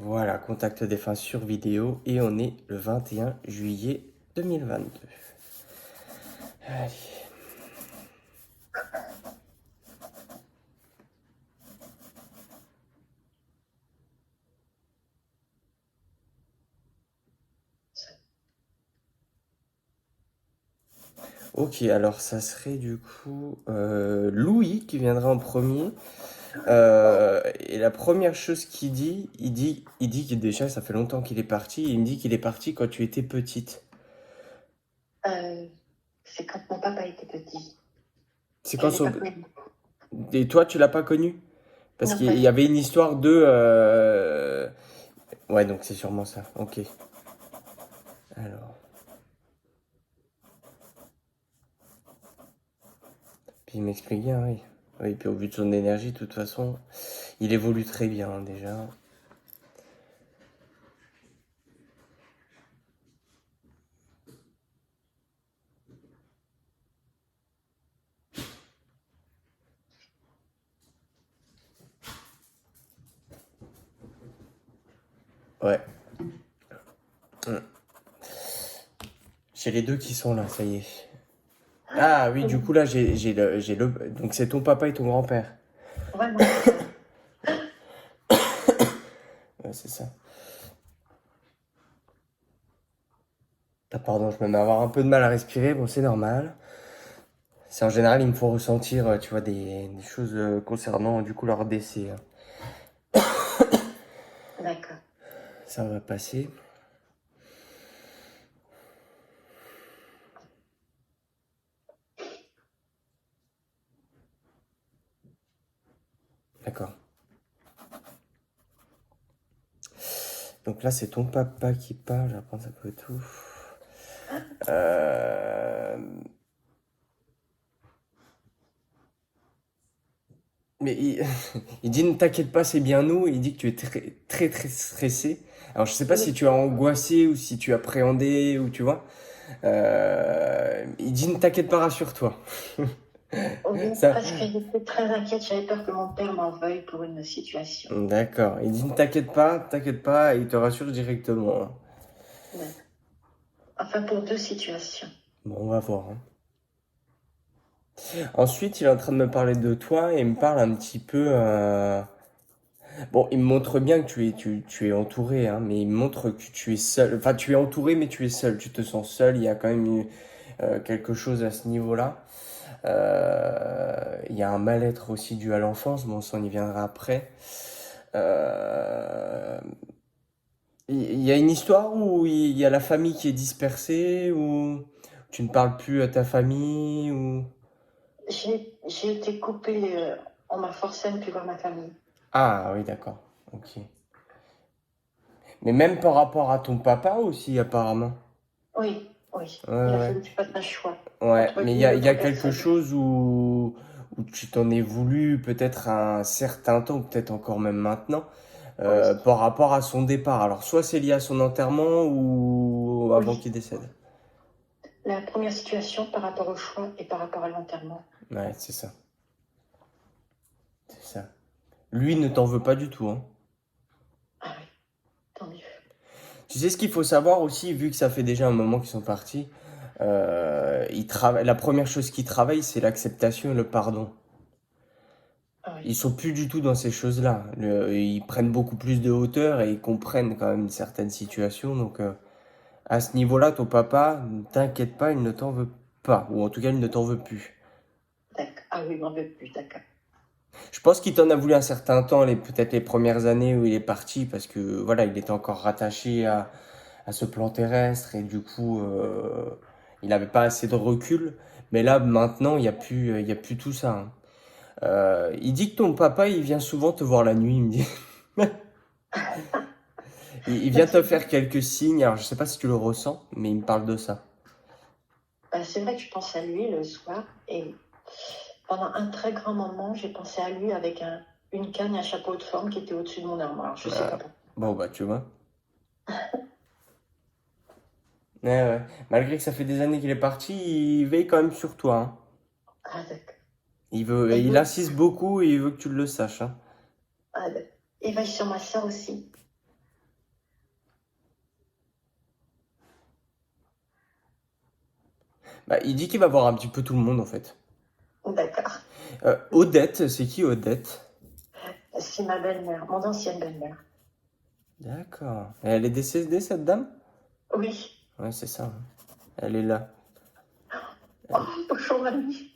Voilà, contact défunt sur vidéo et on est le 21 juillet 2022. Allez. Ok, alors ça serait du coup Louis qui viendra en premier. Et la première chose qu'il dit, il dit que déjà ça fait longtemps qu'il est parti. Il me dit qu'il est parti quand tu étais petite. C'est quand mon papa était petit. C'est Je quand l'ai pas son... connu. Et toi, tu l'as pas connu? Parce Non, qu'il pas y du avait tout. une histoire de... Ouais, donc c'est sûrement ça. Ok. Alors... Puis il m'explique bien, oui. Oui, puis au vu de son énergie, de toute façon, il évolue très bien hein, déjà. Ouais. J'ai les deux qui sont là, ça y est. Ah oui, du coup là, j'ai le... Donc c'est ton papa et ton grand-père. Voilà, c'est ça. Ouais, c'est ça. Ah, pardon, je me mets à avoir un peu de mal à respirer, bon, c'est normal. C'est en général, il me faut ressentir, tu vois, des choses concernant du coup leur décès, hein. D'accord. Ça va passer. D'accord. Donc là, c'est ton papa qui parle, je vais prendre un peu tout. Euh... Mais il, il dit ne t'inquiète pas, c'est bien nous. Il dit que tu es très très très stressé. Alors je sais pas si Oui, tu as angoissé ou si tu as appréhendé ou tu vois. Il dit ne t'inquiète pas, rassure-toi. oui, Ça, parce que j'étais très inquiète. J'avais peur que mon père m'en veuille pour une situation. d'accord. Il dit ne t'inquiète pas, et il te rassure directement, hein. D'accord. Enfin, pour deux situations. Bon, on va voir, hein. Ensuite, il est en train de me parler de toi et il me parle un petit peu. Bon, il me montre bien que tu es entouré, hein, mais il me montre que tu es seul. Enfin, tu es entouré, mais tu es seul. Tu te sens seul. Il y a quand même quelque chose à ce niveau-là. Il y a un mal-être aussi dû à l'enfance. Bon, ça, on y viendra après. Euh, il y a une histoire où il y a la famille qui est dispersée, ou tu ne parles plus à ta famille, ou... J'ai été coupée. On m'a forcé à ne plus voir ma famille. Ah oui, d'accord. Ok. Mais même par rapport à ton papa aussi, apparemment. Oui, oui. Ouais, Il a ouais. fallu que je fasse un choix Ouais, entre mais lui et il y l'autre a quelque personne. chose où tu t'en es voulu peut-être un certain temps, ou peut-être encore même maintenant, Oui, par rapport à son départ. Alors, soit c'est lié à son enterrement ou avant oui. qu'il décède. La première situation par rapport au choix et par rapport à l'enterrement. Ouais, c'est ça. C'est ça. Lui ne t'en veut pas du tout, hein. Ah oui, tant mieux. Tu sais ce qu'il faut savoir aussi, vu que ça fait déjà un moment qu'ils sont partis, la première chose qu'ils travaillent, c'est l'acceptation et le pardon. Ah Ils oui, sont plus du tout dans ces choses-là. Ils prennent beaucoup plus de hauteur et ils comprennent quand même certaines situations. Donc, à ce niveau-là, ton papa, ne t'inquiète pas, il ne t'en veut pas. Ou en tout cas, il ne t'en veut plus. d'accord. Ah oui, il m'en veut plus, d'accord. Je pense qu'il t'en a voulu un certain temps, peut-être les premières années où il est parti, parce que voilà, il était encore rattaché à ce plan terrestre et du coup, il n'avait pas assez de recul. Mais là, maintenant, il y a plus tout ça, hein. Il dit que ton papa, il vient souvent te voir la nuit, il me dit. Il Ben, vient te faire quelques signes, alors je sais pas si tu le ressens, mais il me parle de ça. c'est vrai que je pense à lui le soir et pendant un très grand moment, j'ai pensé à lui avec une canne et un chapeau de forme qui était au-dessus de mon armoire. Je sais pas Ah, pourquoi. bon, bah, tu vois. Ouais, ouais. Malgré que ça fait des années qu'il est parti, il veille quand même sur toi, hein. Ah d'accord. Il insiste beaucoup et il veut que tu le saches, hein. Ah, d'accord. Il veille sur ma soeur aussi. Bah, il dit qu'il va voir un petit peu tout le monde en fait. D'accord. Odette, c'est qui Odette? C'est ma belle-mère, mon ancienne belle-mère. D'accord. Et elle est décédée cette dame? Oui. Ouais, c'est ça, hein. Elle est là. Oh, bonjour mamie.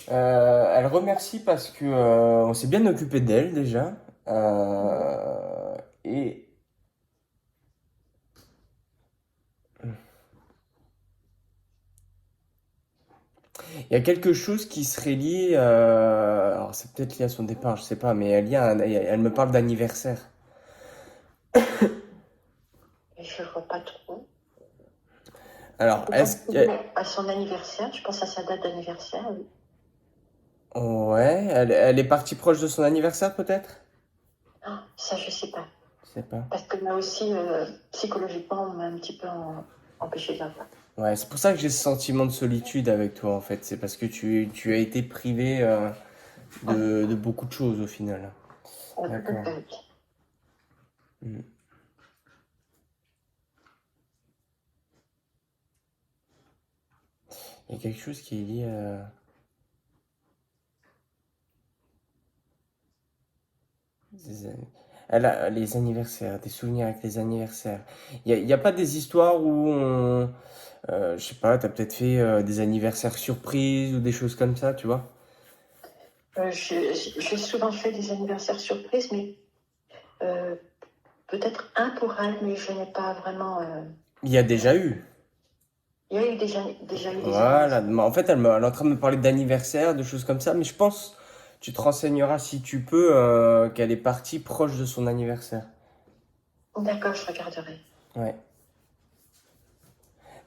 Elle remercie parce que on s'est bien occupé d'elle déjà. Et il y a quelque chose qui serait lié. Alors c'est peut-être lié à son départ, je sais pas, mais elle me parle d'anniversaire. Et je ne vois pas trop. Alors, Vous est-ce pensez que... à son anniversaire, je pense à sa date d'anniversaire, oui. Ouais, elle est partie proche de son anniversaire peut-être? Ah, ça, je sais pas. Je sais pas. Parce que là aussi, psychologiquement, on m'a un petit peu empêché de la voir. Ouais, c'est pour ça que j'ai ce sentiment de solitude avec toi en fait. C'est parce que tu as été privé Ah, de beaucoup de choses au final. tout à D'accord. fait. Hmm. Il y a quelque chose qui est lié à... des an- Elle a les anniversaires, des souvenirs avec les anniversaires. Il y a pas des histoires où on... je sais pas, t'as peut-être fait des anniversaires surprises ou des choses comme ça, tu vois? J'ai souvent fait des anniversaires surprises, mais euh, peut-être un pour elle, mais je n'ai pas vraiment. Il y a déjà eu. Il y a eu déjà eu des Voilà. anniversaires. Mais en fait, elle est en train de me parler d'anniversaire, de choses comme ça, mais je pense, tu te renseigneras si tu peux, qu'elle est partie proche de son anniversaire. D'accord, je regarderai. Ouais.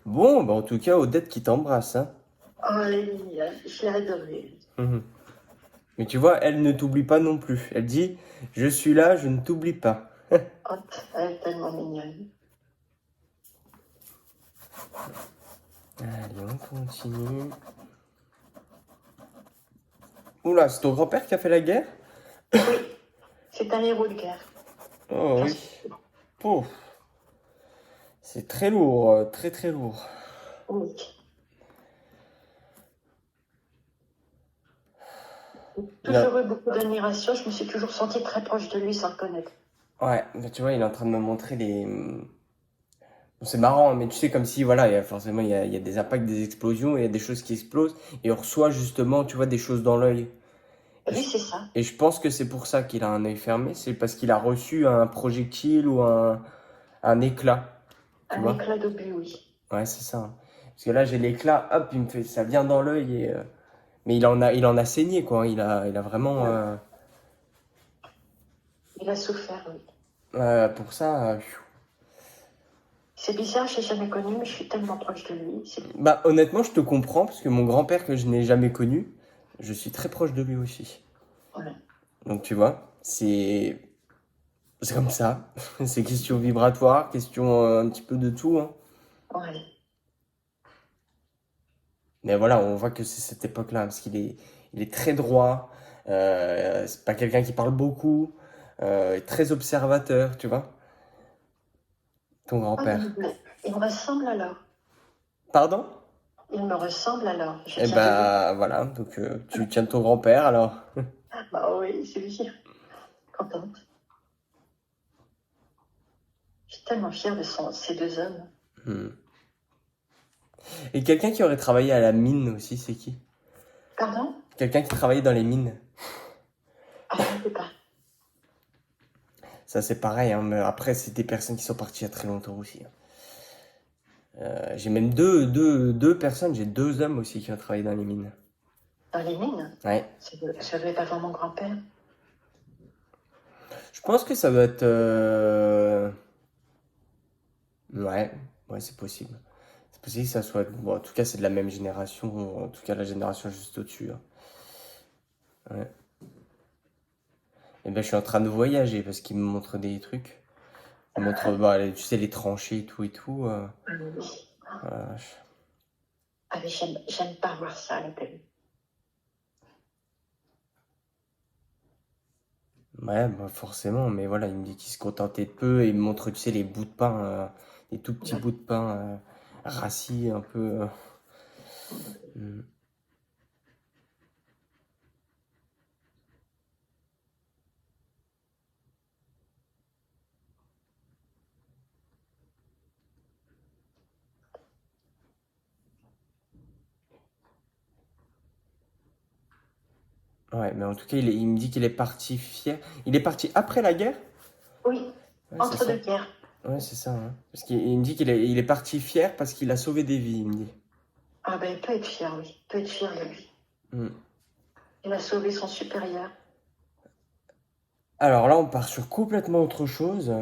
Bon, bah en tout cas, Odette qui t'embrasse, hein. Oh, elle est mignonne, je l'ai adorée. Mhm. Mais tu vois, elle ne t'oublie pas non plus. Elle dit, je suis là, je ne t'oublie pas. Oh, elle est tellement mignonne. Allez, on continue. Oula, c'est ton grand-père qui a fait la guerre? Oui, c'est un héros de guerre. Oh J'en oui. suis sûre. Pauvre. C'est très lourd, très très lourd. Oui. Il a- Toujours eu beaucoup d'admiration, je me suis toujours sentie très proche de lui sans le connaître. Ouais, bah, tu vois, il est en train de me montrer les... Bon, c'est marrant, mais tu sais, comme si, voilà, forcément, il y a des impacts, des explosions, il y a des choses qui explosent, et on reçoit justement, tu vois, des choses dans l'œil. Et Oui, je, c'est ça. et je pense que c'est pour ça qu'il a un œil fermé, c'est parce qu'il a reçu un projectile ou un éclat, tu Un vois? éclat d'obus, oui. Ouais, c'est ça, hein. Parce que là, j'ai l'éclat, hop, il me fait, ça vient dans l'œil, mais il en a saigné, quoi, hein. Il a vraiment, Ouais. Il a souffert, oui. pour ça, C'est bizarre, je l'ai jamais connu, mais je suis tellement proche de lui. bah, honnêtement, je te comprends, parce que mon grand-père, que je n'ai jamais connu, je suis très proche de lui aussi. Voilà. Donc, tu vois, c'est comme ça. C'est question vibratoire, question un petit peu de tout, hein. Ouais. Mais voilà, on voit que c'est cette époque-là, parce il est très droit, c'est pas quelqu'un qui parle beaucoup, très observateur, tu vois, ton Ah, grand-père. il me ressemble alors. Pardon? Il me ressemble alors. Je Eh tiens de lui. bah, voilà, donc tu tiens de ton grand-père, alors. Bah oui, c'est lui. Contente. Je suis tellement fière de ces deux hommes. Hmm. Et quelqu'un qui aurait travaillé à la mine aussi, c'est qui? Pardon? Quelqu'un qui travaillait dans les mines. Ah, je ne sais pas. Ça, c'est pareil, hein, mais après, c'est des personnes qui sont parties il y a très longtemps aussi, hein. J'ai même deux personnes, j'ai deux hommes aussi qui ont travaillé dans les mines. Dans les mines? Ouais. Ça devait être avant mon grand-père. Je pense que ça doit être... Ouais, ouais, c'est possible. C'est possible que ça soit... Bon, en tout cas, c'est de la même génération, en tout cas, la génération juste au-dessus, hein. Ouais. Et ben, je suis en train de voyager parce qu'il me montre des trucs. Il me montre, bah, tu sais, les tranchées et tout et tout. Ah oui. Oh la vache. Ah, mais j'aime pas voir ça à la télé. Ouais, bah forcément, mais voilà, il me dit qu'il se contentait de peu et il me montre, tu sais, les bouts de pain, les tout petits Ouais. bouts de pain rassis un peu. Hmm. Ouais, mais en tout cas, il me dit qu'il est parti fier. Il est parti après la guerre? Oui, Ouais, c'est entre ça. deux guerres. Ouais, c'est ça, hein. Parce qu'il me dit il est parti fier parce qu'il a sauvé des vies, il me dit. Ah ben, il peut être fier, oui. Il peut être fier de lui. Hmm. Il a sauvé son supérieur. Alors là, on part sur complètement autre chose.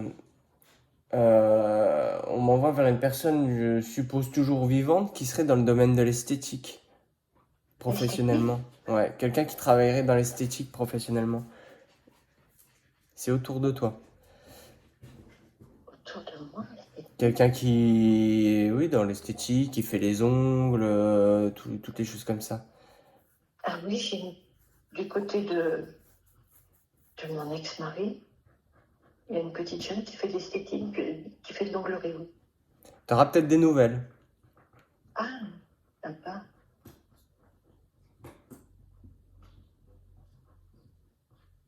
On m'envoie vers une personne, je suppose toujours vivante, qui serait dans le domaine de l'esthétique, Esthétique, professionnellement. Ouais, quelqu'un qui travaillerait dans l'esthétique professionnellement. C'est autour de toi. autour de moi, esthétique. Quelqu'un qui, oui, dans l'esthétique, qui fait les ongles, toutes les choses comme ça. Ah oui, du côté de mon ex-mari, il y a une petite jeune qui fait de l'esthétique, qui fait de l'onglerie, oui. T'auras peut-être des nouvelles. Ah, sympa.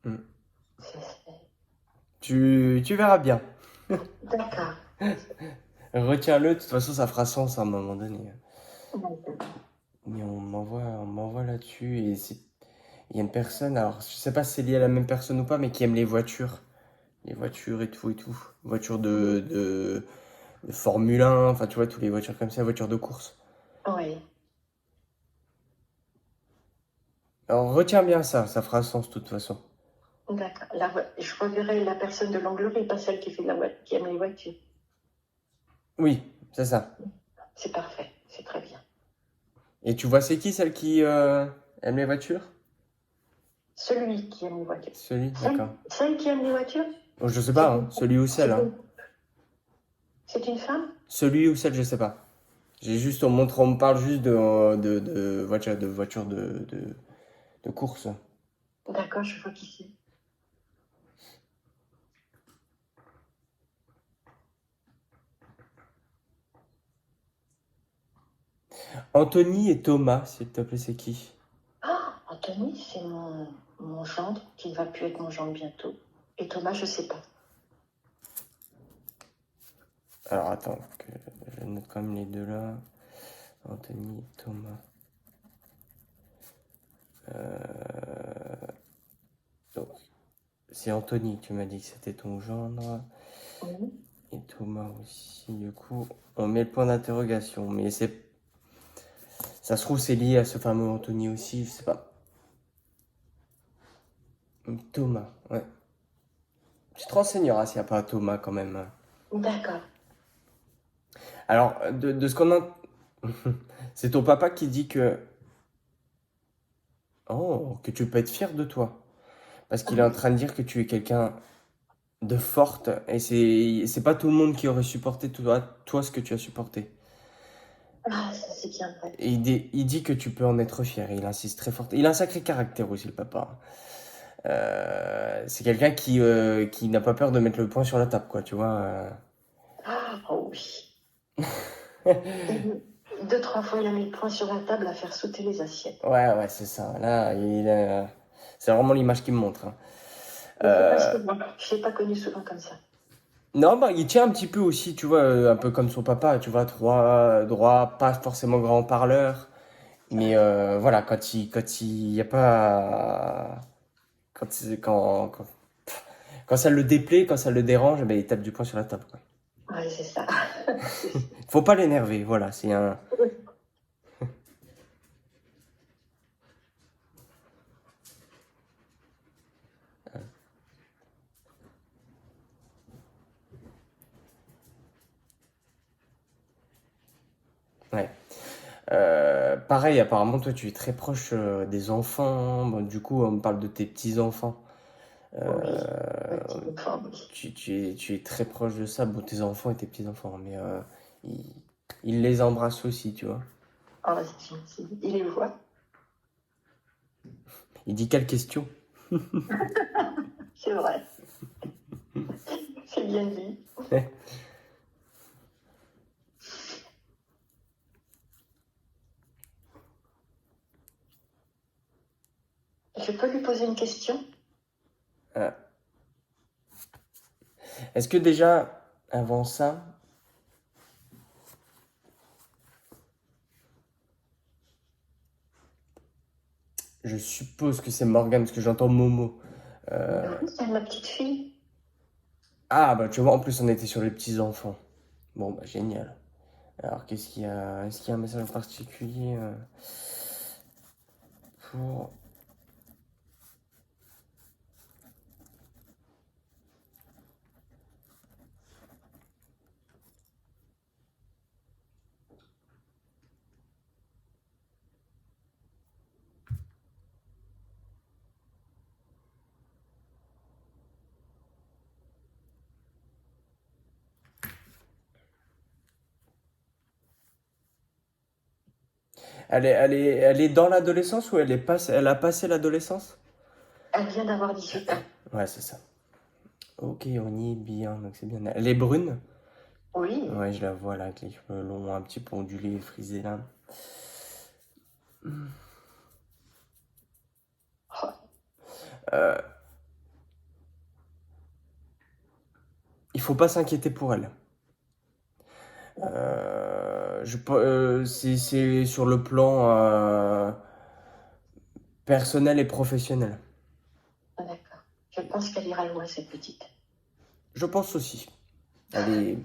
Hmm. C'est- Tu verras bien. D'accord. Retiens-le, de toute façon, ça fera sens à un moment donné. D'accord. Mais on m'envoie là-dessus et il y a une personne, alors je sais pas si c'est lié à la même personne ou pas, mais qui aime les voitures. Les voitures et tout et tout. Voitures de Formule 1, enfin tu vois, toutes les voitures comme ça, voitures de course. Oui, Alors retiens bien ça, ça fera sens de toute façon. d'accord. Je reverrai la personne de l'onglerie, pas celle qui fait qui aime les voitures. Oui, c'est ça. C'est parfait, c'est très bien. Et tu vois, c'est qui celle qui aime les voitures? Celui qui aime les voitures. Celui, d'accord. Celle qui aime les voitures, Bon, je sais pas, c'est hein. une, Celui ou celle, c'est hein. une, c'est une femme? Celui ou celle, je sais pas. On me parle juste de voiture de course. D'accord, je vois qui c'est. Anthony et Thomas, s'il te plaît, c'est qui? Ah, Anthony, c'est mon gendre, qui ne va plus être mon gendre bientôt. Et Thomas, je sais pas. Alors attends, que je note quand même les deux là. Anthony et Thomas. Donc, c'est Anthony, tu m'as dit que c'était ton gendre. Oui. Et Thomas aussi, du coup, on met le point d'interrogation. Mais ça se trouve, c'est lié à ce fameux Anthony aussi, je sais pas. Thomas, ouais. Tu te renseigneras s'il n'y a pas Thomas quand même. D'accord. Alors, de ce qu'on a. C'est ton papa qui dit que. Oh, que tu peux être fier de toi. Parce qu'il est en train de dire que tu es quelqu'un de forte. Et c'est pas tout le monde qui aurait supporté toi ce que tu as supporté. Ah, ça c'est bien vrai. Et il dit que tu peux en être fier. Il insiste très fort. Il a un sacré caractère aussi, le papa. C'est quelqu'un qui n'a pas peur de mettre le poing sur la table, quoi, tu vois. Ah, oh oui. Et deux, trois fois, il a mis le poing sur la table à faire sauter les assiettes. Ouais, c'est ça. Là, c'est vraiment l'image qu'il me montre, hein. Mais c'est pas souvent. Je l'ai pas connu souvent comme ça. Non, bah, il tient un petit peu aussi, tu vois, un peu comme son papa, tu vois, droit, pas forcément grand parleur, mais voilà, quand il y a pas, quand ça le déplaît, quand ça le dérange, ben, il tape du poing sur la table, quoi. Ouais, c'est ça. Faut pas l'énerver, voilà, c'est un, ouais. Pareil, apparemment, toi, tu es très proche des enfants. Bon, du coup, on me parle de tes petits-enfants. Oui, Euh, petit enfant, oui. tu es très proche de ça. Bon, tes enfants et tes petits-enfants, mais ils les embrassent aussi, tu vois. Ah, c'est gentil. Il les voit. Il dit quelle question? C'est vrai. C'est bien dit. Je peux lui poser une question? Euh, Est-ce que déjà, avant ça, je suppose que c'est Morgane, parce que j'entends Momo. Oui, c'est ma petite fille. Ah, bah tu vois, en plus on était sur les petits-enfants. Bon, bah génial. Alors, qu'est-ce qu'il y a? Est-ce qu'il y a un message en particulier pour... elle est dans l'adolescence ou elle a passé l'adolescence? Elle vient d'avoir 18 ans. Ouais, c'est ça. Ok, on y est bien, donc c'est bien. Elle est brune? Oui. Ouais, je la vois là, avec les cheveux longs, un petit peu ondulés, frisés là. Oh, Euh, il faut pas s'inquiéter pour elle. C'est sur le plan personnel et professionnel. d'accord. Je pense qu'elle ira loin, cette petite. Je pense aussi. Elle est,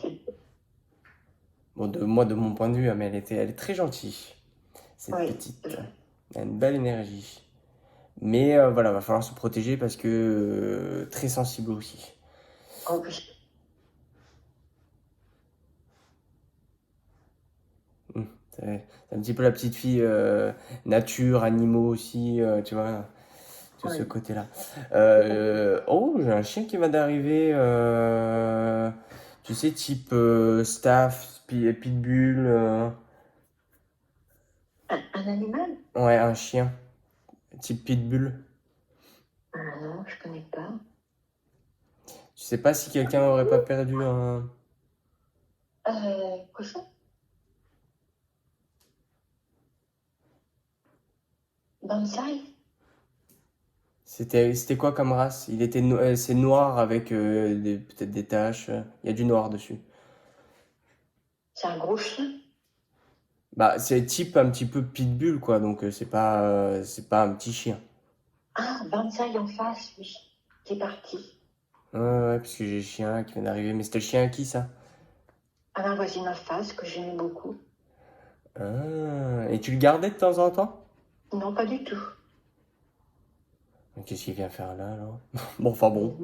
bon, de mon point de vue, hein, mais elle est très gentille, cette Oui, c'est petite. vrai. Elle a une belle énergie. Mais voilà, va falloir se protéger parce que très sensible aussi. Oh, oui. Hmm. C'est un petit peu la petite fille nature, animaux aussi, tu vois, de ce Oui. côté-là. Oh, j'ai un chien qui va d'arriver, tu sais, type staff, pitbull. Un animal? Ouais, un chien, type pitbull. Ah non, je connais pas. Tu sais pas si quelqu'un aurait pas perdu un... Cochon? Bonsaï? C'était quoi comme race? C'est noir avec peut-être des taches. Il y a du noir dessus. C'est un gros chien? Bah, c'est type un petit peu pitbull, quoi. Donc, c'est pas un petit chien. Ah, Bonsaï en face, oui. Qui est parti. Ouais, parce que j'ai le chien là qui vient d'arriver. Mais c'était le chien à qui, ça? À ma voisine en face, que j'aimais beaucoup. Ah, et tu le gardais de temps en temps? Non, pas du tout. Mais qu'est-ce qu'il vient faire là, alors? Bon, enfin bon.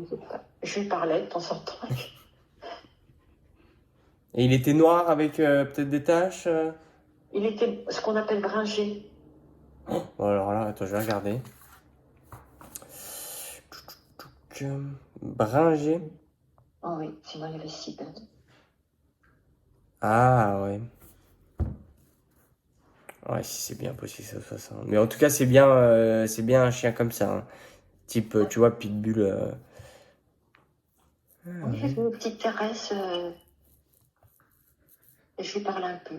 Je lui parlais de temps en temps. Et il était noir avec peut-être des taches? Il était ce qu'on appelle bringé. Bon, alors là, attends, je vais regarder. Bringé. Oh oui, sinon il y avait six pattes. Ah, ouais. Ouais, si c'est bien possible que ce soit ça. Mais en tout cas, c'est bien un chien comme ça, hein. Type, tu vois, pitbull. Ah, Oui, j'ai ouais. vu une petite Thérèse et je lui parlais un peu.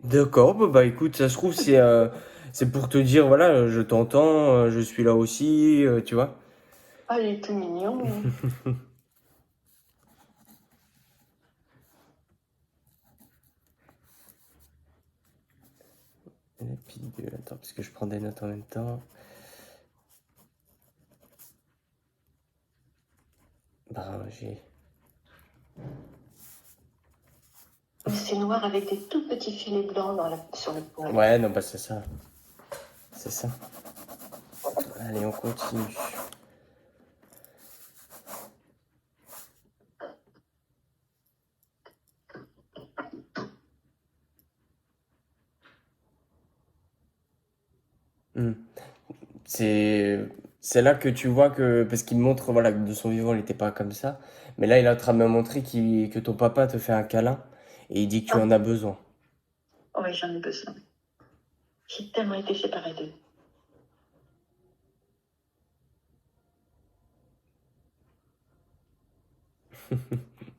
D'accord, bah écoute, ça se trouve, c'est pour te dire, voilà, je t'entends, je suis là aussi, tu vois. Ah, il est tout mignon. Et pitbull, attends, parce que je prends des notes en même temps. Bringé. C'est noir avec des tout petits filets blancs sur le poil. Ouais, non, bah c'est ça. C'est ça. Allez, on continue. Hmm. C'est c'est là que tu vois que parce qu'il montre voilà que de son vivant il n'était pas comme ça, mais là il est en train de me montrer que ton papa te fait un câlin et il dit que tu Ah, en as besoin. oui, j'en ai besoin. J'ai tellement été séparée d'eux.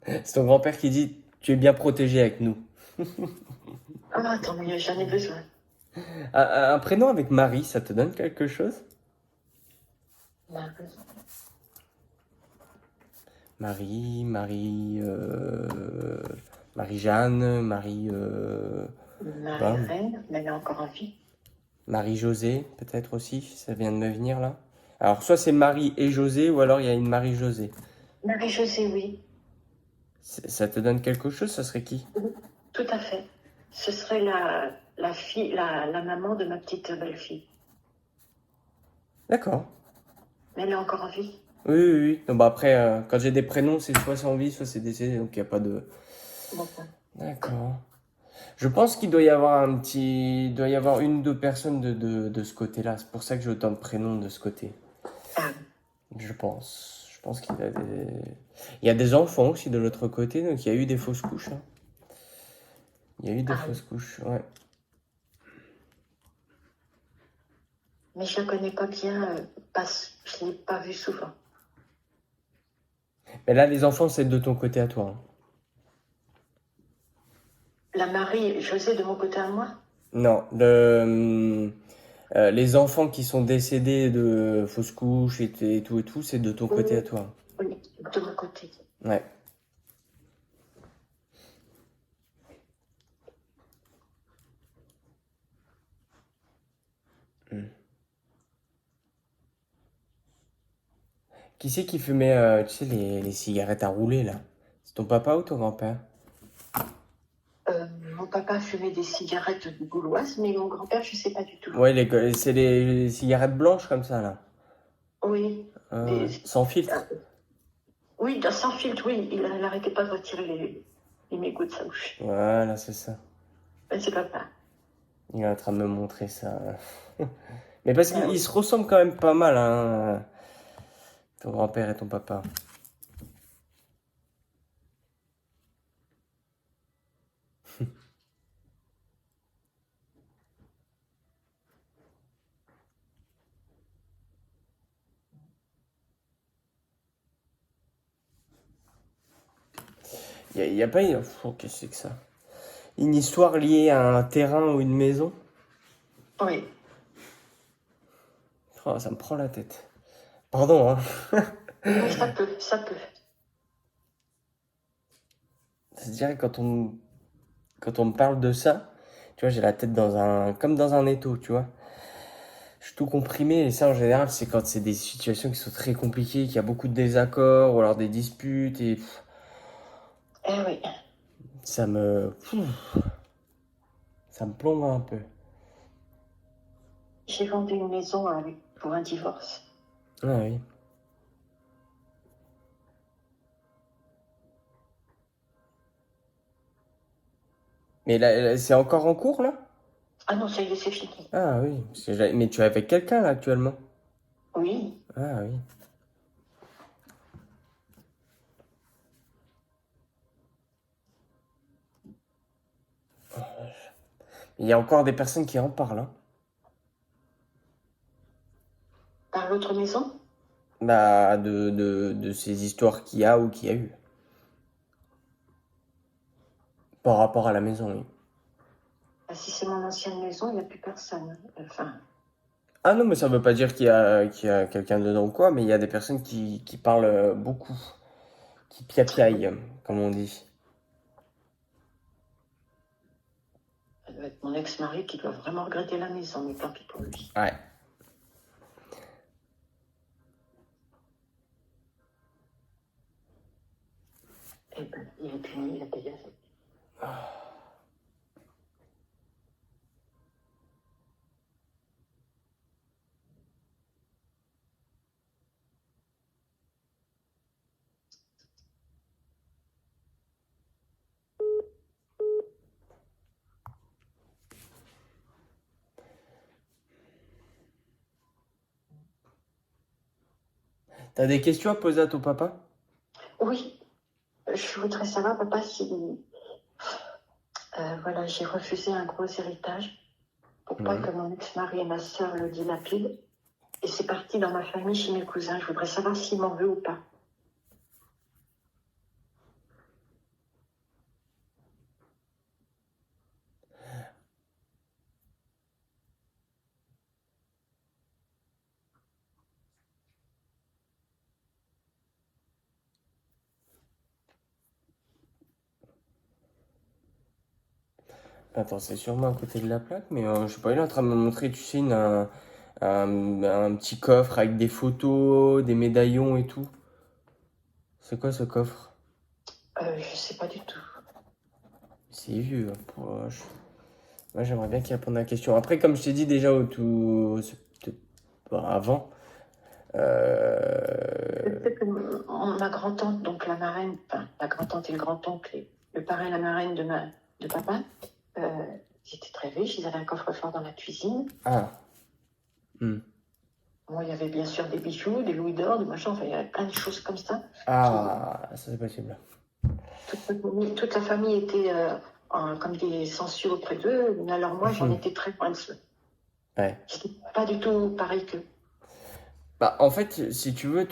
C'est ton grand-père qui dit tu es bien protégé avec nous. Ah, tant mieux, j'en ai besoin. Un prénom avec Marie, ça te donne quelque chose? Marie, Marie-Jeanne, Marie, pas, Marie-Reine, mais elle est encore en vie. Marie-Josée, peut-être aussi, ça vient de me venir là. Alors, soit c'est Marie et José, ou alors il y a une Marie-Josée. Marie-Josée, oui. Ça te donne quelque chose, ça serait qui? Tout à fait. Ce serait la fille, la maman de ma petite belle-fille. D'accord. Mais elle est encore en vie. Oui, oui, oui. Non, bah après, quand j'ai des prénoms, c'est soit c'est en vie, soit c'est décédé, donc il n'y a pas de... D'accord. D'accord. Je pense qu'il doit y avoir il doit y avoir une ou deux personnes de ce côté-là. C'est pour ça que j'ai autant de prénoms de ce côté. Ah, Je pense. Je pense il y a des enfants aussi de l'autre côté, donc il y a eu des fausses couches, hein. Il y a eu des ah oui. fausses couches, ouais. Mais je la connais pas bien, je l'ai pas vue souvent. Mais là, les enfants, c'est de ton côté à toi, hein. La Marie-Josée de mon côté à moi? Non, les enfants qui sont décédés de fausses couches et tout, c'est de ton côté à Oui, toi. oui, de mon côté. Ouais. Hmm. Qui c'est qui fumait, tu sais, les cigarettes à rouler, là? C'est ton papa ou ton grand-père? Mon papa fumait des cigarettes gauloises, mais mon grand-père, je sais pas du tout. Ouais, c'est les cigarettes blanches comme ça, là. Oui, Ouais. Sans filtre. oui, sans filtre, oui. Il n'arrêtait pas de retirer les mégots de sa bouche. Voilà, c'est ça. Ben, c'est papa. Il est en train de me montrer ça. Mais parce Ah qu'ils oui. se ressemblent quand même pas mal, hein, ton grand-père et ton papa. Y a pas une... Oh, qu'est-ce que c'est que ça? Une histoire liée à un terrain ou une maison? Oui. Oh, ça me prend la tête. Pardon, hein. Oui, ça peut, ça peut. Ça se dirait quand on me parle de ça, tu vois, j'ai la tête comme dans un étau, tu vois. Je suis tout comprimé et ça en général c'est quand c'est des situations qui sont très compliquées, qu'il y a beaucoup de désaccords ou alors des disputes et Eh oui. ça me ça me plombe un peu. J'ai vendu une maison pour un divorce. Ah oui. Mais là, c'est encore en cours là? Ah non, ça y est, c'est fini. Ah oui, mais tu es avec quelqu'un là actuellement? Oui. Ah oui. Il y a encore des personnes qui en parlent, hein. Par l'autre maison? Bah, de ces histoires qu'il y a ou qu'il y a eu. Par rapport à la maison, oui. Ah, si c'est mon ancienne maison, il n'y a plus personne. Enfin, Ah non, mais ça veut pas dire qu'il y a quelqu'un dedans ou quoi, mais il y a des personnes qui parlent beaucoup, qui piapiaillent, comme on dit. ça doit être mon ex-mari qui doit vraiment regretter la maison, mais tant pis pour lui. Ouais. Eh ben, il est puni, il a payé avec. T'as des questions à poser à ton papa? Oui, je voudrais savoir, papa, si voilà, j'ai refusé un gros héritage. pour pas Mhm. que mon ex-mari et ma sœur le dilapident. Et c'est parti dans ma famille chez mes cousins. Je voudrais savoir s'il m'en veut ou pas. Attends, c'est sûrement à côté de la plaque, mais je sais pas, il est en train de me montrer, tu sais, un petit coffre avec des photos, des médaillons et tout. C'est quoi ce coffre? Je sais pas du tout. C'est vieux, hein, moi, j'aimerais bien qu'il réponde à la question. Après, comme je t'ai dit déjà c'est peut-être pas avant, Je euh, sais que ma grand-tante, donc la marraine, enfin, la grand-tante et le grand-oncle, et le parrain et la marraine de papa, euh, ils étaient très riches, ils avaient un coffre-fort dans la cuisine. ah, hmm. Moi, il y avait bien sûr des bijoux, des louis d'or, des machins, enfin, il y avait plein de choses comme ça. Qui, Ah, ça c'est possible. toute la famille était comme des sensus auprès d'eux, mais alors moi, j'en Mhm. étais très loin de ça. Ouais. J'étais pas du tout pareil qu'eux. Bah, en fait, si tu veux,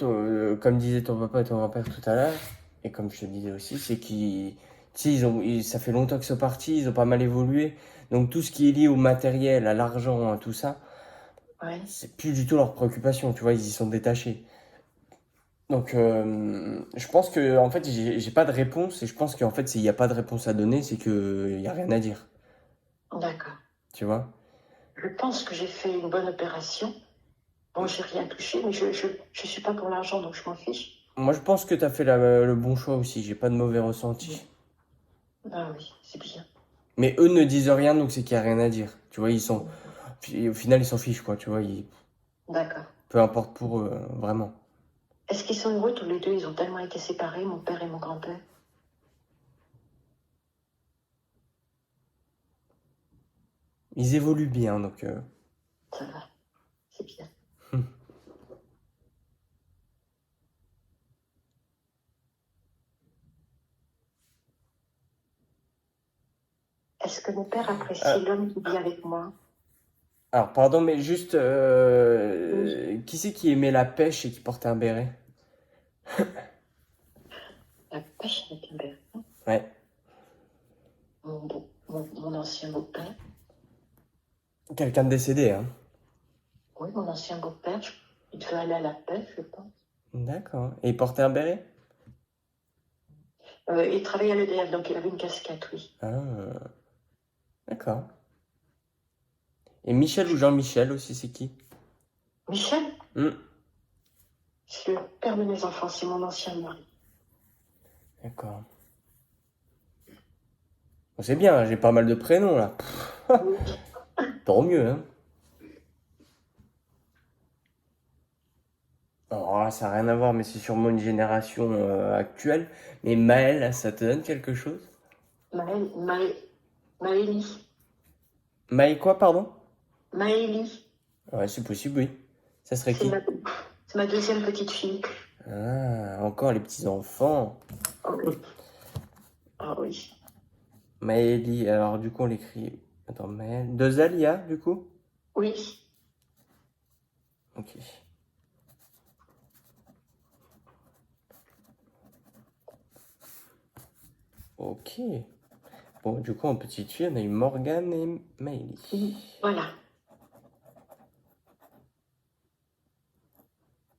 comme disait ton papa et ton grand-père tout à l'heure, et comme je te disais aussi, c'est qu'ils, tu sais, ça fait longtemps qu'ils sont partis, ils ont pas mal évolué. Donc tout ce qui est lié au matériel, à l'argent, à tout ça, Ouais, c'est plus du tout leur préoccupation, tu vois, ils y sont détachés. Donc je pense que, en fait, j'ai pas de réponse, et je pense qu'en fait, s'il n'y a pas de réponse à donner, c'est qu'il y a rien à dire, d'accord. tu vois. Je pense que j'ai fait une bonne opération. Bon, j'ai rien touché, mais je suis pas pour l'argent, donc je m'en fiche. Moi, je pense que t'as fait le bon choix aussi, j'ai pas de mauvais ressenti. Ah oui, c'est bien. Mais eux ne disent rien, donc c'est qu'il y a rien à dire. Tu vois, puis au final, ils s'en fichent, quoi. Tu vois, D'accord. peu importe pour eux, vraiment. Est-ce qu'ils sont heureux tous les deux? Ils ont tellement été séparés, mon père et mon grand-père. Ils évoluent bien, donc. Ça va, c'est bien. Est-ce que mon père Euh, apprécie l'homme qui vit avec moi? alors, pardon, mais juste, Oui, qui c'est qui aimait la pêche et qui portait un béret? la pêche avec un père. Ouais, Mon ancien beau-père. quelqu'un de décédé, hein. Oui, mon ancien beau-père. Il devait aller à la pêche, je pense. D'accord. Et il portait un béret? Il travaillait à l'EDF, donc il avait une casquette, oui. Ah, d'accord. Et Michel ou Jean-Michel aussi, c'est qui? Michel, Hmm, c'est le père de mes enfants, c'est mon ancien mari. d'accord. Bon, c'est bien, j'ai pas mal de prénoms là. Oui, Tant mieux, hein. Alors là, ça n'a rien à voir, mais c'est sûrement une génération actuelle. Mais Maël, ça te donne quelque chose? Maëlie. Maël quoi, pardon? Maëlie, Ouais, c'est possible, oui. Ça serait c'est qui? ma deuxième petite fille. Ah, encore les petits-enfants. Oh oui. Ah oui. Maëlie, alors du coup on l'écrit. Attends, Maël. Deux L, il y a, du coup? Oui. Ok. Ok. Bon, du coup, en petite fille, on a eu Morgane et Maëlie. Voilà.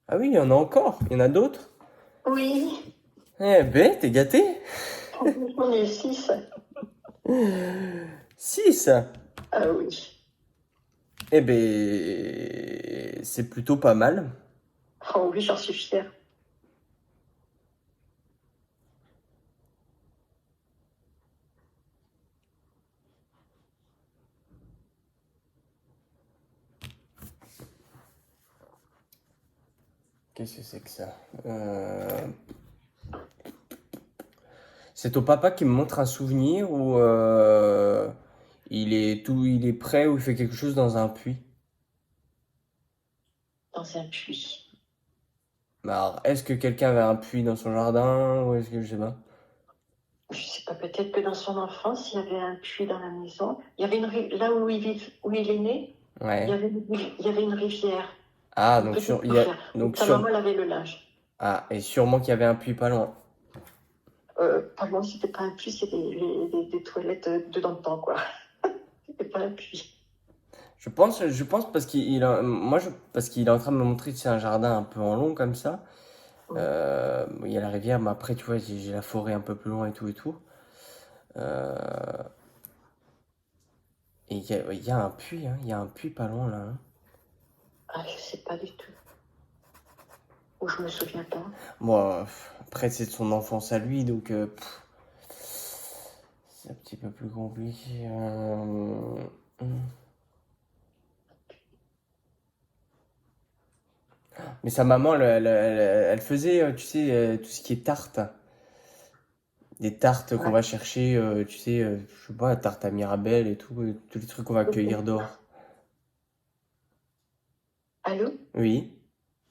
Ah oui, il y en a encore. Il y en a d'autres? Oui. Eh ben, t'es gâté? On est six. Six. Ah oui. Eh ben, c'est plutôt pas mal. Oh oui, j'en suis fière. Qu'est-ce que c'est que ça? C'est ton papa qui me montre un souvenir où il est prêt ou il fait quelque chose dans un puits. Dans un puits. Mais alors, est-ce que quelqu'un avait un puits dans son jardin ou est-ce que je sais pas? Je sais pas, peut-être que dans son enfance, il y avait un puits dans la maison. Il y avait là où où il est né, Ouais. il y avait une rivière, Ah, une donc petite sur, il y a, rivière, où donc ta sur, maman lavait le linge. ah, et sûrement qu'il y avait un puits pas loin. Pas loin, c'était pas un puits, c'était des toilettes dedans, quoi. C'était pas un puits. Je pense parce parce qu'il est en train de me montrer, c'est un jardin un peu en long comme ça. Oui. Il y a la rivière, mais après, tu vois, j'ai la forêt un peu plus loin et tout et tout. Euh, et il y a un puits, hein, il y a un puits pas loin là, hein. Ah, je sais pas du tout. Ou je me souviens pas. Moi, après, c'est de son enfance à lui, donc c'est un petit peu plus compliqué. Mais sa maman, elle faisait, tu sais, tout ce qui est tarte. Des tartes qu'on Ouais. va chercher, tu sais, je sais pas, tarte à Mirabelle et tout, tous les trucs qu'on va cueillir dehors. Allô? Oui.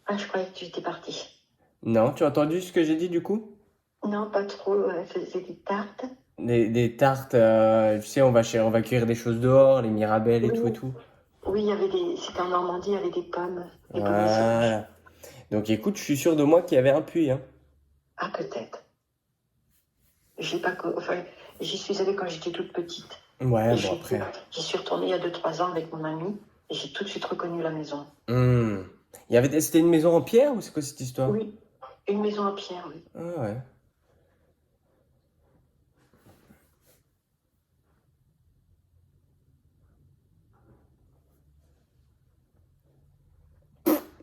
Ah, je croyais que tu étais partie. Non, tu as entendu ce que j'ai dit du coup? Non, pas trop. Elle faisait des tartes. Des tartes, tu sais, on va cueillir des choses dehors, les Mirabelles et Oui, tout et tout. oui, il y avait c'était en Normandie, il y avait des pommes sauvages. Voilà. Donc écoute, je suis sûr de moi qu'il y avait un puits, hein. Ah, peut-être. J'ai pas, enfin, j'y suis allée quand j'étais toute petite. Ouais, Et bon après. j'y suis retournée il y a 2, 3 ans avec mon ami. Et j'ai tout de suite reconnu la maison. Hmm. C'était une maison en pierre ou c'est quoi cette histoire? Oui, une maison en pierre, oui. Ah ouais.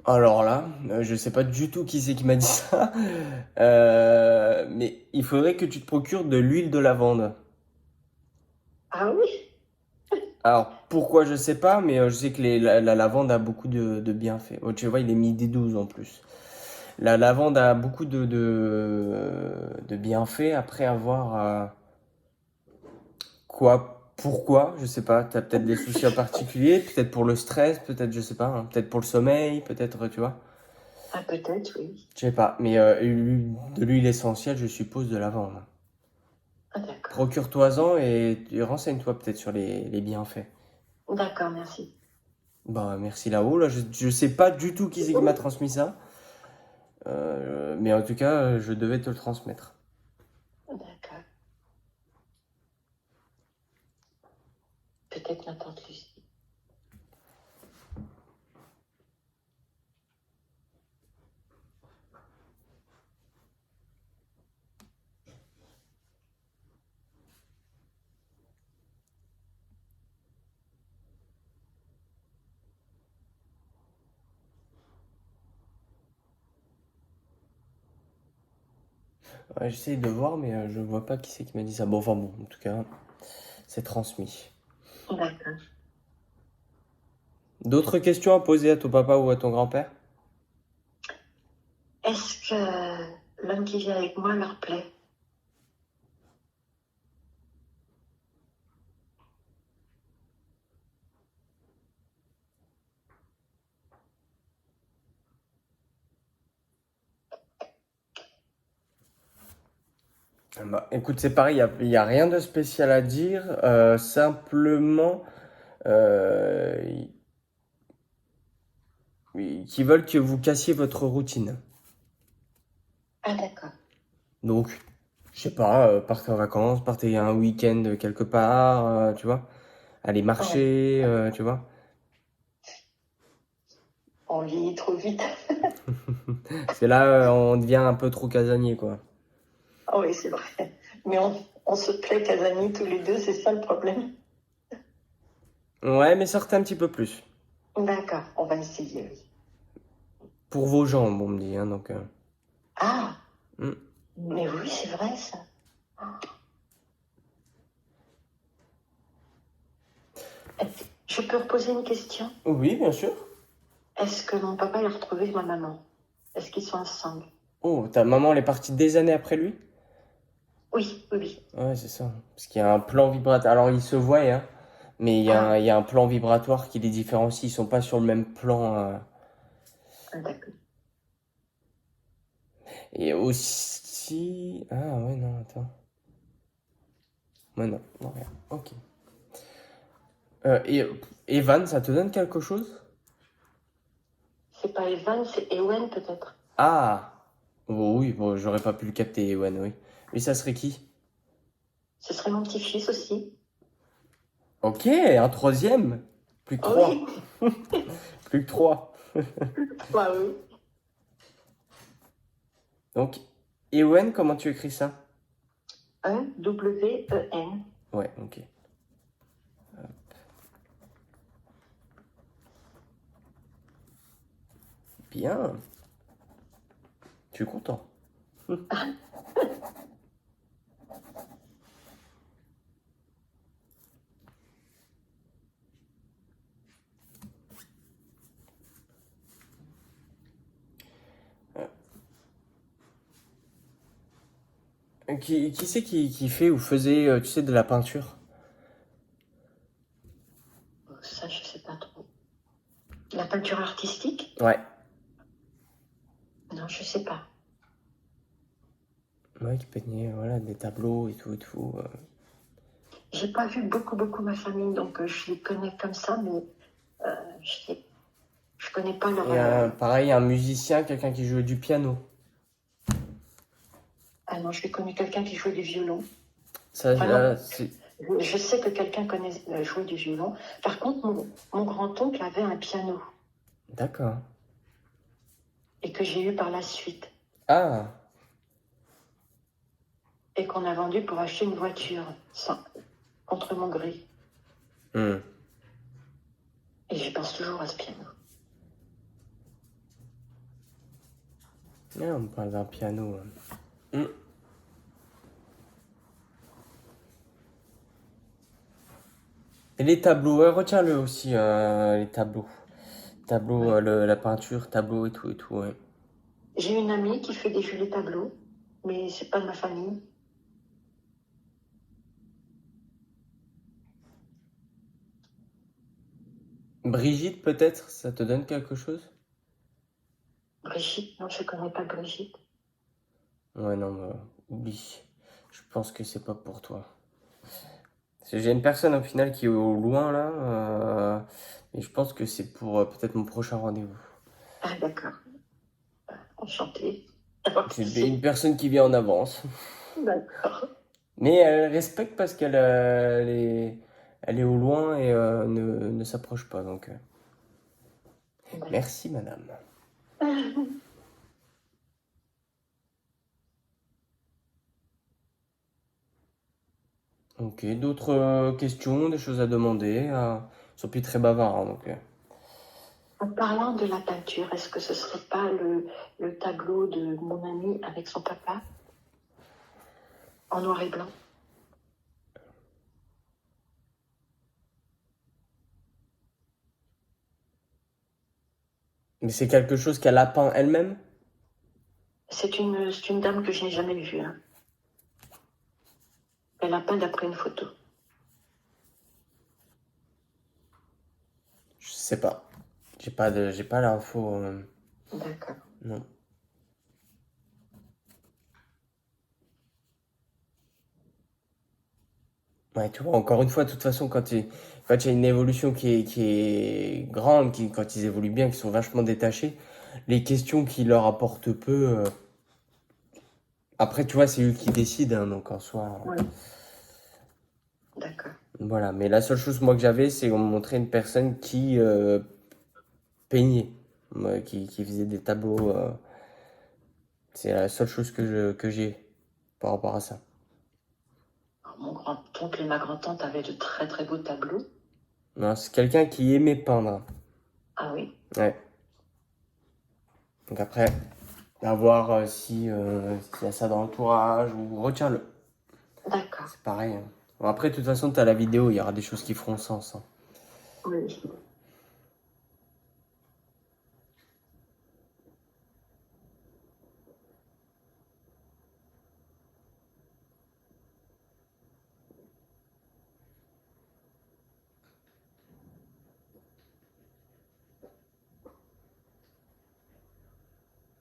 Alors là, je sais pas du tout qui c'est qui m'a dit ça. Mais il faudrait que tu te procures de l'huile de lavande. Ah oui? Alors pourquoi je sais pas, mais je sais que la lavande a beaucoup de bienfaits. Oh, tu vois, il est midi 12 en plus. La lavande a beaucoup de bienfaits après avoir quoi, pourquoi, je sais pas. T'as peut-être des soucis en particulier, peut-être pour le stress, peut-être je sais pas, hein, peut-être pour le sommeil, peut-être tu vois. Ah, peut-être, oui. Je sais pas, mais de l'huile essentielle, je suppose, de lavande. Ah, d'accord. Procure-toi-en et renseigne-toi peut-être sur les bienfaits. D'accord, merci. Bah merci là-haut, là je sais pas du tout qui c'est qui m'a transmis ça. Mais en tout cas, je devais te le transmettre. D'accord. Peut-être ma tante Lucie. Ouais, j'essaye de voir, mais je vois pas qui c'est qui m'a dit ça. Bon, enfin bon, en tout cas, c'est transmis. D'accord. D'autres questions à poser à ton papa ou à ton grand-père? Est-ce que l'homme qui vit avec moi leur plaît? Bah, écoute, c'est pareil, y a rien de spécial à dire. Simplement, euh, qui veulent que vous cassiez votre routine. Ah, d'accord. Donc, je sais pas, partez en vacances, partez un week-end quelque part, tu vois. Allez Ouais. marcher, tu vois. On vieillit trop vite. Parce que là, on devient un peu trop casanier, quoi. Ah oui, c'est vrai. Mais on se plaît qu'à amis tous les deux, c'est ça le problème. Ouais, mais sortez un petit peu plus. D'accord, on va essayer, oui. Pour vos jambes, on me dit, hein, donc. Ah, Hmm. mais oui, c'est vrai ça. Je peux reposer une question? Oui, bien sûr. Est-ce que mon papa a retrouvé ma maman? Est-ce qu'ils sont ensemble? Oh, ta maman, elle est partie des années après lui? Oui, oui, oui. Ouais, c'est ça. Parce qu'il y a un plan vibratoire. Alors, ils se voient, hein, mais Ah, il y a un plan vibratoire qui les différencie. Ils sont pas sur le même plan. ah, d'accord. Et aussi. Ah, ouais, non, attends. Ouais, non, non, rien. Ok. Et Evan, ça te donne quelque chose? C'est pas Evan, c'est Ewen peut-être. Ah! Oh, oui, bon, j'aurais pas pu le capter, Ewan, oui. Mais ça serait qui? Ce serait mon petit-fils aussi. Ok, un troisième. Plus que Oh oui, trois. Plus que trois. bah oui. Donc, Ewen, comment tu écris ça? E-W-E-N. Ouais, ok. Bien. Je suis content. Qui c'est qui fait ou faisait, tu sais, de la peinture? Ça, je sais pas trop. La peinture artistique? Ouais. Non, je sais pas. Ouais, qui peignait, voilà, des tableaux et tout et tout. J'ai pas vu beaucoup ma famille, donc je les connais comme ça, mais je connais pas leur. Et pareil, un musicien, quelqu'un qui jouait du piano. Ah non, je l'ai connu quelqu'un qui jouait du violon. Ça, Vraiment, c'est... je sais que quelqu'un connaît jouer du violon. Par contre, mon grand-oncle avait un piano D'accord. et que j'ai eu par la suite Ah, et qu'on a vendu pour acheter une voiture contre mon gré. hmm. Et j'y pense toujours à ce piano. Ouais, on parle d'un piano. Hmm. Et les tableaux, ouais, retiens-le aussi, les tableaux. Tableaux, Ouais. la peinture, tableaux et tout, ouais. J'ai une amie qui fait des jolis tableaux, mais c'est pas de ma famille. Brigitte, peut-être, ça te donne quelque chose? Brigitte, non, je connais pas Brigitte. Ouais, non, bah, oublie. Je pense que c'est pas pour toi. Parce que j'ai une personne au final qui est au loin là, mais je pense que c'est pour peut-être mon prochain rendez-vous. Ah d'accord, enchantée. C'est une personne qui vient en avance. D'accord. Mais elle respecte parce elle est au loin et ne s'approche pas. Donc, merci madame. Ok, d'autres questions, des choses à demander. Ils sont plus très bavards, hein, donc. En parlant de la peinture, est-ce que ce serait pas le tableau de mon ami avec son papa en noir et blanc? Mais c'est quelque chose qu'elle a peint elle-même? C'est une dame que je n'ai jamais vue, hein. Elle a peint d'après une photo. Je sais pas. J'ai pas l'info. D'accord. Non. Ouais, tu vois, encore une fois, de toute façon, quand il y a une évolution qui est grande, quand ils évoluent bien, qui sont vachement détachés, les questions qui leur apportent peu. Après, tu vois, c'est eux qui décident, hein, donc en soi. Oui, d'accord. Voilà. Mais la seule chose, moi, que j'avais, c'est qu'on me montrait une personne qui peignait, qui faisait des tableaux. C'est la seule chose que j'ai par rapport à ça. Alors, mon grand-oncle et ma grand-tante avaient de très beaux tableaux. Non, c'est quelqu'un qui aimait peindre. Ah oui, Ouais. Donc après, à voir s'il y a ça dans l'entourage ou retiens-le. d'accord. C'est pareil, hein. Bon, après, de toute façon, tu as la vidéo, il y aura des choses qui feront sens, hein. Oui.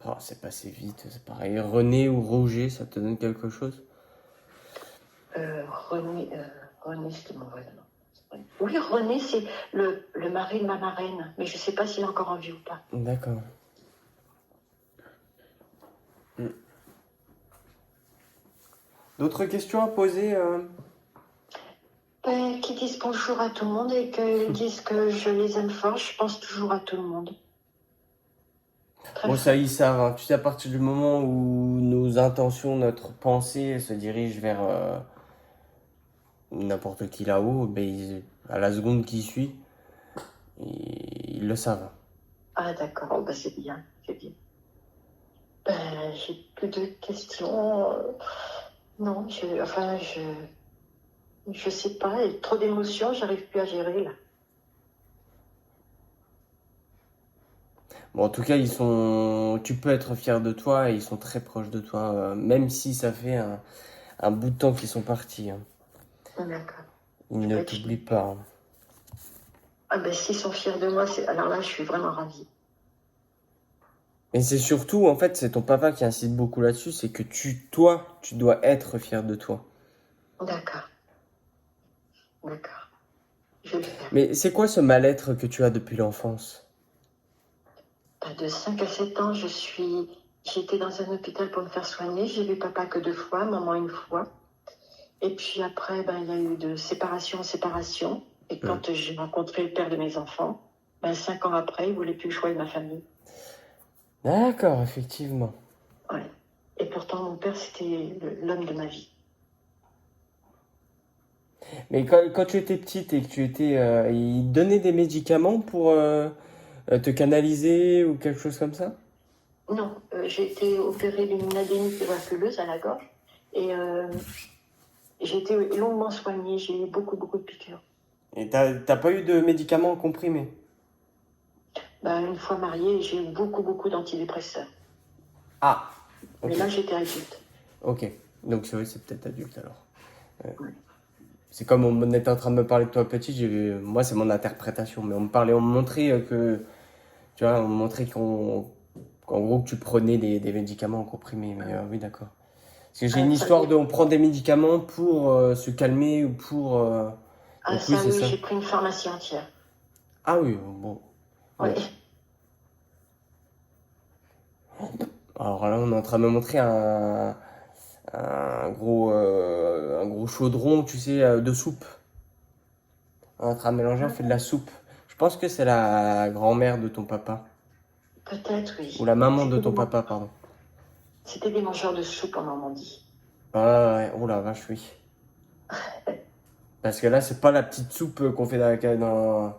Oh, c'est passé vite, c'est pareil. René ou Roger, ça te donne quelque chose? René, René, c'était mon vrai nom. Oui, René, c'est le mari de ma marraine, mais je ne sais pas s'il est encore en vie ou pas. D'accord. Mm. D'autres questions à poser Ben, qu'ils disent bonjour à tout le monde et qu'ils disent que je les aime fort, je pense toujours à tout le monde. Très Bon, ça, fort. ils savent, hein. Tu sais, à partir du moment où nos intentions, notre pensée se dirige vers n'importe qui là-haut, ben, à la seconde qui suit, ils le savent. Ah d'accord, oh, ben, c'est bien, c'est bien. Ben, j'ai plus de questions. Non, je sais pas, il y a trop d'émotions, j'arrive plus à gérer là. Bon, en tout cas, tu peux être fier de toi et ils sont très proches de toi, même si ça fait un bout de temps qu'ils sont partis, hein. D'accord. Ils Je ne peux être fière. t'oublient pas, hein. Ah ben s'ils sont fiers de moi, alors là je suis vraiment ravie. Et c'est surtout, en fait, c'est ton papa qui insiste beaucoup là-dessus, c'est que toi, tu dois être fier de toi. D'accord, d'accord. Je vais le faire. Mais c'est quoi ce mal-être que tu as depuis l'enfance? Ben, de 5 à 7 ans, j'étais dans un hôpital pour me faire soigner. J'ai vu papa que 2 fois, maman une fois. Et puis après, ben, il y a eu de séparation en séparation. Et Hmm. quand j'ai rencontré le père de mes enfants, ben, 5 ans après, il voulait plus que je sois de ma famille. D'accord, effectivement. Ouais. Et pourtant, mon père, c'était l'homme de ma vie. Mais quand tu étais petite et que il te donnait des médicaments pour te canaliser ou quelque chose comme ça? Non, j'ai été opérée d'une adénite tuberculeuse à la gorge. Et j'ai été longuement soignée. J'ai eu beaucoup, beaucoup de piqûres. Et t'as pas eu de médicaments comprimés? Ben, une fois mariée, j'ai eu beaucoup, beaucoup d'antidépresseurs. Ah, Mais ok, là, j'étais adulte. ok. Donc c'est peut-être adulte alors. Ouais. C'est comme on était en train de me parler de toi petit, moi c'est mon interprétation, mais on me montrait tu vois, on me montrait qu'en gros que tu prenais des médicaments comprimés, mais oui d'accord. Parce que j'ai une Ça, histoire de, on prend des médicaments pour se calmer ou pour, donc oui ça, c'est oui, ça. j'ai pris une pharmacie entière. Ah oui, bon, Oui. bon. Alors là on est en train de me montrer un gros chaudron, tu sais, de soupe. On est en train de mélanger, on fait de la soupe. Je pense que c'est la grand-mère de ton papa. Peut-être, Ou oui. la maman de ton papa, pardon. C'était des mangeurs de soupe en Normandie. Ah ouais, oh la vache, oui. Parce que là, c'est pas la petite soupe qu'on fait Ah non,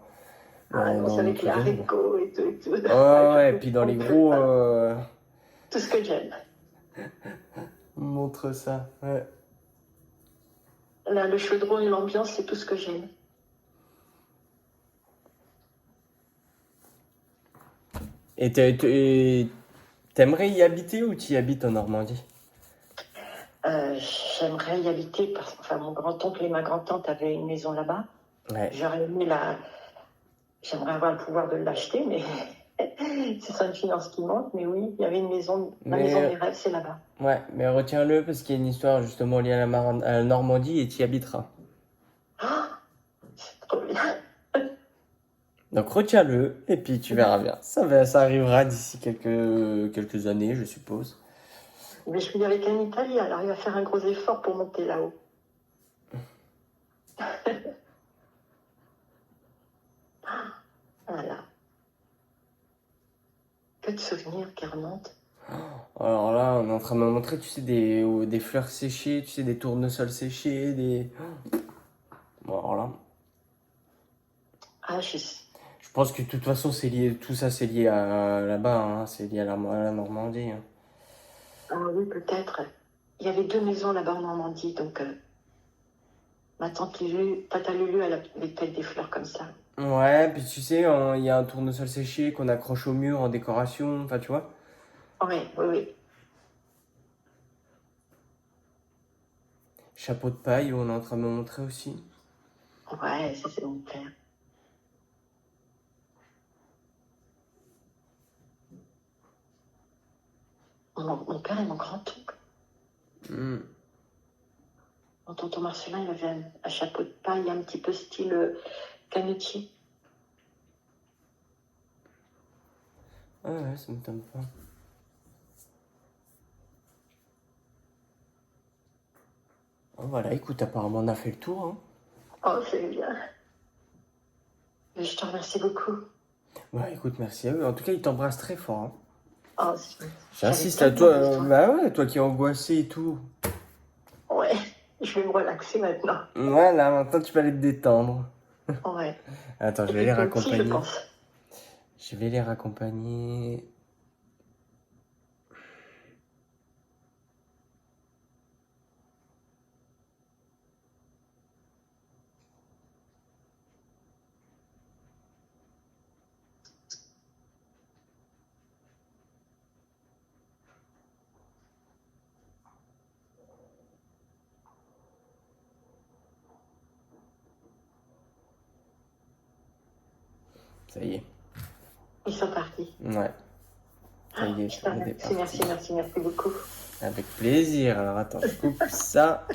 c'est dans avec les notre cuisine. haricots et tout et tout. Ouais, ouais, Avec un ouais, et peu de puis dans les pommes, gros, voilà. Tout ce que j'aime. on montre ça. Ouais. Là, le chaudron et l'ambiance, c'est tout ce que j'aime. Et t'aimerais y habiter ou tu y habites en Normandie? Euh, J'aimerais y habiter parce que enfin, mon grand-oncle et ma grand-tante avaient une maison là-bas. Ouais. J'aimerais avoir le pouvoir de l'acheter, mais c'est ça une finance qui manque. Mais oui, il y avait une maison, la maison de mes Mais, rêves, c'est là-bas. ouais, mais retiens-le parce qu'il y a une histoire justement liée à à la Normandie et tu y habiteras. Ah, c'est trop bien. Donc retiens-le et puis tu verras bien. Ça arrivera d'ici quelques années, je suppose. Mais je suis avec un Italien, alors il va faire un gros effort pour monter là-haut. Voilà. Que de souvenirs qui remontent. Alors là, on est en train de me montrer, tu sais, des fleurs séchées, tu sais, des tournesols séchés, des... Bon, alors là, Ah, je pense que de toute façon, c'est lié, tout ça, c'est lié à là-bas, hein, c'est lié à la Normandie, hein. ah oui, peut-être. Il y avait 2 maisons là-bas en Normandie, donc ma tante Lulu, Tata Lulu, elle avait peut-être des fleurs comme ça. Ouais, puis tu sais, il y a un tournesol séché qu'on accroche au mur en décoration, enfin, tu vois. Oui, oui, oui. Chapeau de paille, on est en train de me montrer aussi. Ouais, ça c'est mon père. Mon père et mon grand-oncle. Hmm. Mon tonton Marcelin, il avait un chapeau de paille un petit peu style canotier. Ah ouais, ça m'étonne pas. Oh, voilà, écoute, apparemment on a fait le tour, hein. Oh, c'est bien. Je te remercie beaucoup. Bah écoute, merci à eux. En tout cas, ils t'embrassent très fort, hein. Oh, J'insiste à toi, bah ouais, toi qui es angoissé et tout. Ouais, je vais me relaxer maintenant. Voilà, maintenant tu vas aller te détendre. Ouais. Attends, je Et vais les puis toi aussi, je raccompagner. pense. Je vais les raccompagner. Ça y est. Ils sont partis. Ouais. Ça y est, Je tout te le monde est remercie, parti. merci beaucoup. Avec plaisir. Alors attends, je coupe ça.